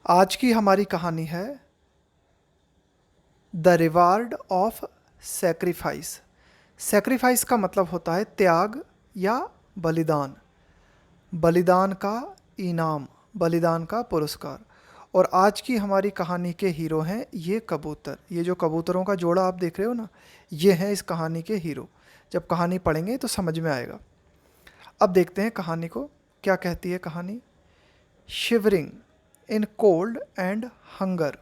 आज की हमारी कहानी है the reward of sacrifice. Sacrifice का मतलब होता है त्याग या बलिदान। बलिदान का इनाम, बलिदान का पुरस्कार। और आज की हमारी कहानी के हीरो हैं ये कबूतर। ये जो कबूतरों का जोड़ा आप देख रहे हो ना, ये हैं इस कहानी के हीरो। जब कहानी पढ़ेंगे तो समझ में आएगा। अब देखते हैं कहानी को, क्या कहती है कहानी। Shivering in cold and hunger,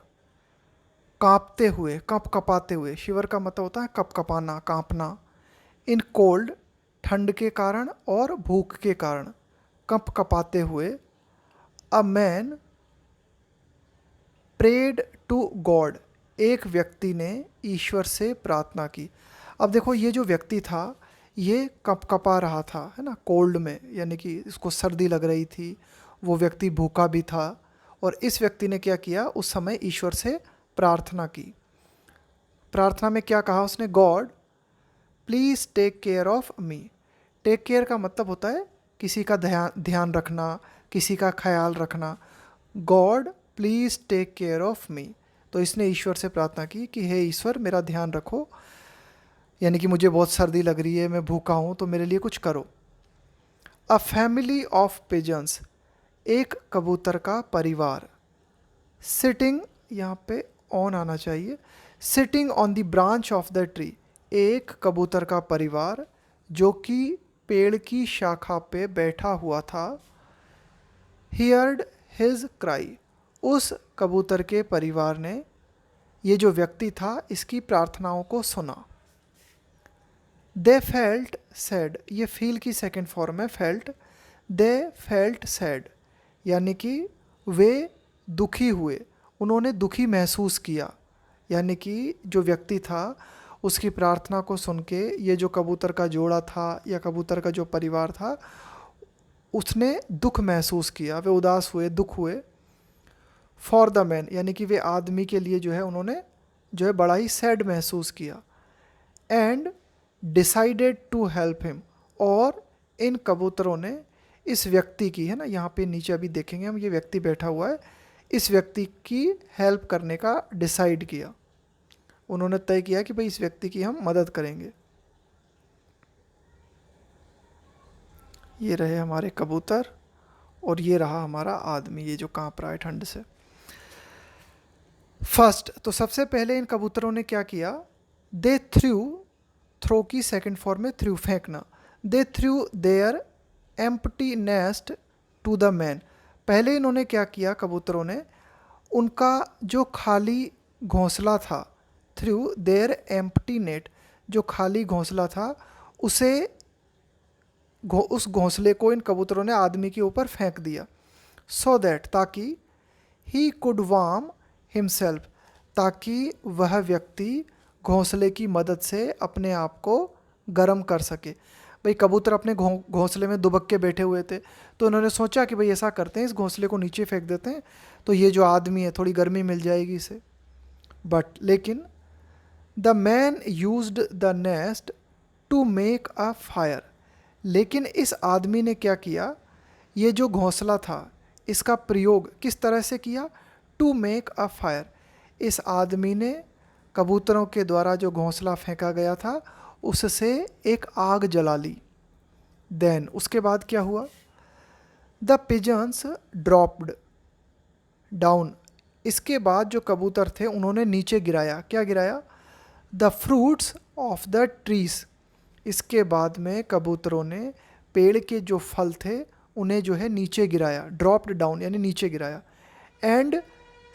कांपते हुए, कप कपाते हुए। शिवर का मतलब होता है कप कपाना, कांपना। इन कोल्ड, ठंड के कारण और भूख के कारण, कप कपाते हुए। A man prayed to God, एक व्यक्ति ने ईश्वर से प्रार्थना की। अब देखो, ये जो व्यक्ति था ये कप कपा रहा था, है ना, कोल्ड में, यानी कि इसको सर्दी लग रही थी। वो व्यक्ति भूखा भी था और इस व्यक्ति ने क्या किया, उस समय ईश्वर से प्रार्थना की। प्रार्थना में क्या कहा उसने, God please take care of me. Take care का मतलब होता है किसी का ध्यान ध्यान रखना, किसी का ख्याल रखना। God please take care of me. तो इसने ईश्वर से प्रार्थना की कि हे ईश्वर, मेरा ध्यान रखो, यानी कि मुझे बहुत सर्दी लग रही है, मैं भूखा हूँ, तो मेरे लिए कुछ करो। अ फैमिली ऑफ पिजन्स, एक कबूतर का परिवार। सिटिंग, यहाँ पे ऑन आना चाहिए। Sitting on the branch of the tree, एक कबूतर का परिवार जो कि पेड़ की शाखा पे बैठा हुआ था। हियर्ड हिज क्राई, उस कबूतर के परिवार ने, ये जो व्यक्ति था, इसकी प्रार्थनाओं को सुना। दे फेल्ट सैड, ये फील की सेकेंड फॉर्म है फेल्ट। दे फेल्ट सैड, यानी कि वे दुखी हुए, उन्होंने दुखी महसूस किया। यानी कि जो व्यक्ति था उसकी प्रार्थना को सुन के ये जो कबूतर का जोड़ा था या कबूतर का जो परिवार था, उसने दुख महसूस किया, वे उदास हुए, दुख हुए। फॉर द मैन, यानी कि वे आदमी के लिए जो है उन्होंने जो है बड़ा ही सैड महसूस किया। And decided to help him, और इन कबूतरों ने इस व्यक्ति की, है ना, यहाँ पे नीचे अभी देखेंगे हम, ये व्यक्ति बैठा हुआ है, इस व्यक्ति की हेल्प करने का डिसाइड किया। उन्होंने तय किया कि भाई इस व्यक्ति की हम मदद करेंगे। ये रहे हमारे कबूतर और ये रहा हमारा आदमी, ये जो कांप रहा है ठंड से। फर्स्ट, तो सबसे पहले इन कबूतरों ने क्या किया, दे थ्रो की सेकंड फॉर्म में थ्रू, फेंकना। They threw their empty nest to the man, पहले इन्होंने क्या किया, कबूतरों ने उनका जो खाली घोंसला था, थ्रू देयर एम्प्टी नेट, जो खाली घोंसला था उसे, उस घोंसले को इन कबूतरों ने आदमी के ऊपर फेंक दिया। सो दैट, ताकि, ही कुड वार्म हिमसेल्फ, ताकि वह व्यक्ति घोंसले की मदद से अपने आप को गर्म कर सके। भाई कबूतर अपने घोंसले में दुबक के बैठे हुए थे, तो उन्होंने सोचा कि भाई ऐसा करते हैं, इस घोंसले को नीचे फेंक देते हैं, तो ये जो आदमी है थोड़ी गर्मी मिल जाएगी इसे। बट लेकिन the man used the nest to make a fire, लेकिन इस आदमी ने क्या किया, ये जो घोंसला था इसका प्रयोग किस तरह से किया, टू मेक अ फायर। इस आदमी ने कबूतरों के द्वारा जो घोंसला फेंका गया था उससे एक आग जला ली। देन, उसके बाद क्या हुआ, द पिजन्स ड्रॉप्ड डाउन, इसके बाद जो कबूतर थे उन्होंने नीचे गिराया, क्या गिराया, the fruits of the trees, इसके बाद में कबूतरों ने पेड़ के जो फल थे उन्हें जो है नीचे गिराया, ड्रॉप्ड डाउन यानी नीचे गिराया। And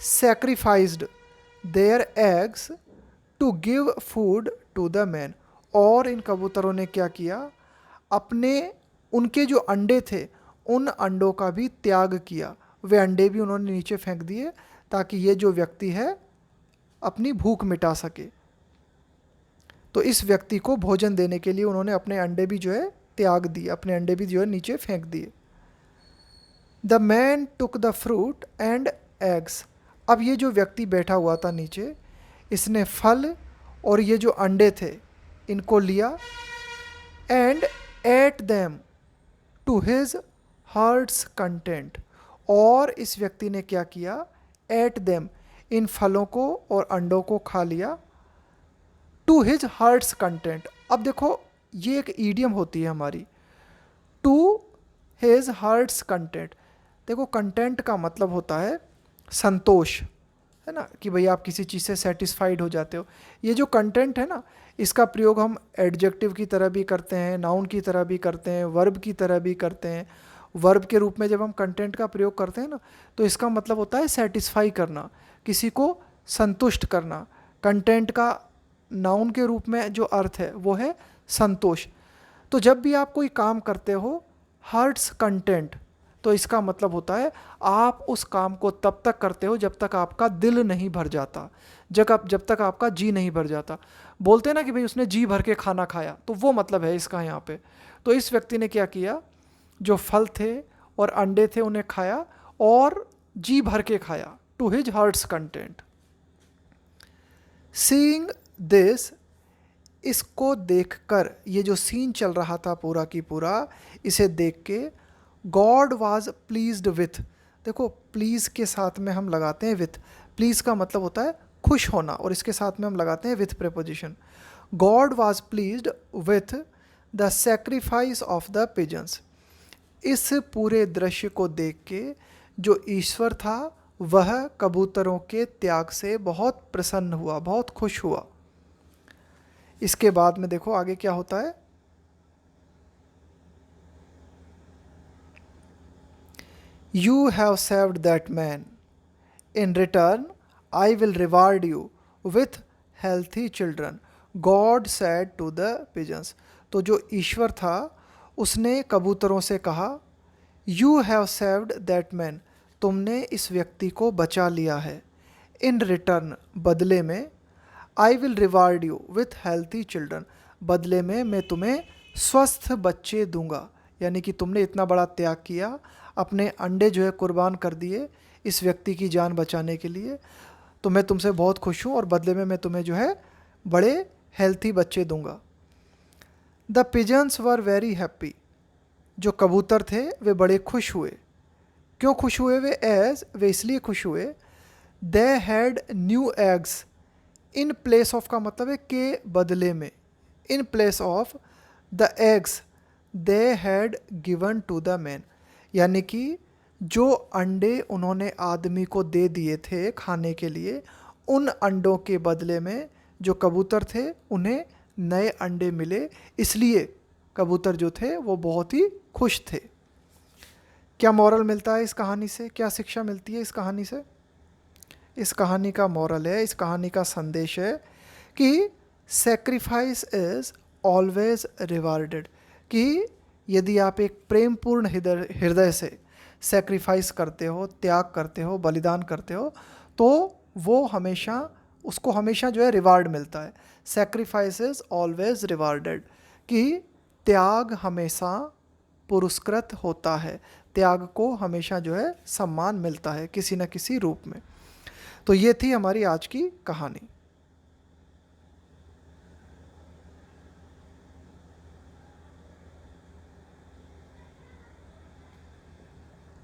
sacrificed their eggs to give food to the man, और इन कबूतरों ने क्या किया, अपने, उनके जो अंडे थे उन अंडों का भी त्याग किया, वे अंडे भी उन्होंने नीचे फेंक दिए ताकि ये जो व्यक्ति है अपनी भूख मिटा सके। तो इस व्यक्ति को भोजन देने के लिए उन्होंने अपने अंडे भी जो है त्याग दिए, अपने अंडे भी जो है नीचे फेंक दिए। The man took the fruit and eggs, अब ये जो व्यक्ति बैठा हुआ था नीचे, इसने फल और ये जो अंडे थे इनको लिया। And ate them to his heart's content, और इस व्यक्ति ने क्या किया, एट देम, इन फलों को और अंडों को खा लिया, टू हिज हार्ट्स कंटेंट। अब देखो ये एक ईडियम होती है हमारी, टू हिज हार्ट्स कंटेंट। देखो कंटेंट का मतलब होता है संतोष, है ना, कि भाई आप किसी चीज़ से सेटिस्फाइड हो जाते हो। ये जो कंटेंट है ना, इसका प्रयोग हम एडजेक्टिव की तरह भी करते हैं, नाउन की तरह भी करते हैं, वर्ब की तरह भी करते हैं। वर्ब के रूप में जब हम कंटेंट का प्रयोग करते हैं ना, तो इसका मतलब होता है सेटिस्फाई करना, किसी को संतुष्ट करना। कंटेंट का नाउन के रूप में जो अर्थ है वो है संतोष। तो जब भी आप कोई काम करते हो हार्ट्स कंटेंट, तो इसका मतलब होता है आप उस काम को तब तक करते हो जब तक आपका दिल नहीं भर जाता, जब तक आपका जी नहीं भर जाता। बोलते हैं ना कि भाई उसने जी भर के खाना खाया, तो वो मतलब है इसका यहाँ पे। तो इस व्यक्ति ने क्या किया, जो फल थे और अंडे थे उन्हें खाया और जी भर के खाया, to his heart's content. Seeing this, इसको देखकर, ये जो सीन चल रहा था पूरा की पूरा, इसे देख के गॉड वॉज प्लीज्ड विथ। देखो प्लीज़ के साथ में हम लगाते हैं विथ, प्लीज़ का मतलब होता है खुश होना, और इसके साथ में हम लगाते हैं with preposition. God was pleased with the sacrifice of the pigeons. इस पूरे दृश्य को देख के जो ईश्वर था वह कबूतरों के त्याग से बहुत प्रसन्न हुआ, बहुत खुश हुआ। इसके बाद में देखो आगे क्या होता है, you have saved that man, in return I will reward you with healthy children, God said to the pigeons. तो जो ईश्वर था उसने कबूतरों से कहा, you have saved that man, तुमने इस व्यक्ति को बचा लिया है, इन रिटर्न, बदले में, आई will reward you with healthy children, बदले में मैं तुम्हें स्वस्थ बच्चे दूंगा। यानी कि तुमने इतना बड़ा त्याग किया, अपने अंडे जो है कुर्बान कर दिए इस व्यक्ति की जान बचाने के लिए, तो मैं तुमसे बहुत खुश हूँ और बदले में मैं तुम्हें जो है बड़े हेल्थी बच्चे दूंगा। The pigeons were very happy, जो कबूतर थे वे बड़े खुश हुए। क्यों खुश हुए वे इसलिए खुश हुए, they had new eggs, in place of का मतलब है के बदले में, in place of the eggs they had given to the man. यानी कि जो अंडे उन्होंने आदमी को दे दिए थे खाने के लिए, उन अंडों के बदले में जो कबूतर थे उन्हें नए अंडे मिले, इसलिए कबूतर जो थे वो बहुत ही खुश थे। क्या मॉरल मिलता है इस कहानी से, क्या शिक्षा मिलती है इस कहानी से? इस कहानी का मॉरल है, इस कहानी का संदेश है कि सेक्रीफाइस इज़ ऑलवेज रिवार्डेड, कि यदि आप एक प्रेमपूर्ण हृदय से सेक्रीफाइस करते हो, त्याग करते हो, बलिदान करते हो, तो वो हमेशा, उसको हमेशा जो है रिवार्ड मिलता है। सेक्रीफाइस इज़ ऑलवेज रिवार्डेड, कि त्याग हमेशा पुरस्कृत होता है, त्याग को हमेशा जो है सम्मान मिलता है किसी न किसी रूप में। तो ये थी हमारी आज की कहानी।